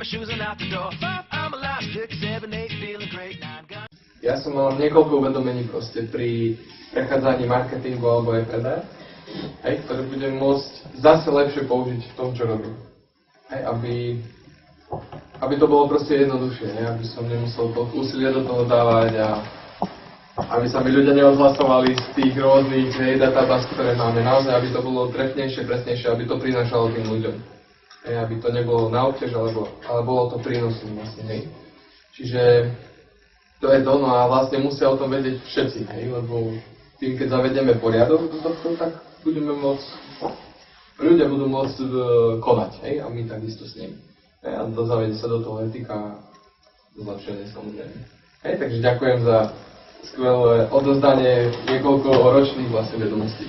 my shoes and out the door. 5, I'm alive. 6, 7, 8, feeling great. 9, gun. Ja som mal niekoľko uvedomení proste pri prechádzaní marketingu alebo aj predaja, ktoré budem môcť zase lepšie použiť v tom, čo robím. Aby to bolo proste jednoduchšie, aby som nemusel toľko úsilia do toho dávať a aby sa mi ľudia neodhlasovali z tých rôznych databáz, ktoré máme. Naozaj, aby to bolo trefnejšie, presnejšie, aby to prinášalo tým ľuďom. Aby to nebolo na obťaž, ale bolo to prínosom vlastne. Čiže to je to, no a vlastne musia o tom vedieť všetci, lebo tým, keď zavedieme poriadok do tohto, tak ľudia budú môcť konať, a my takisto s nimi. A zavedie sa do toho etika a zlepšenie samozrejme. Takže ďakujem za skvelé odozdanie niekoľko ročných vlastne vedomostí.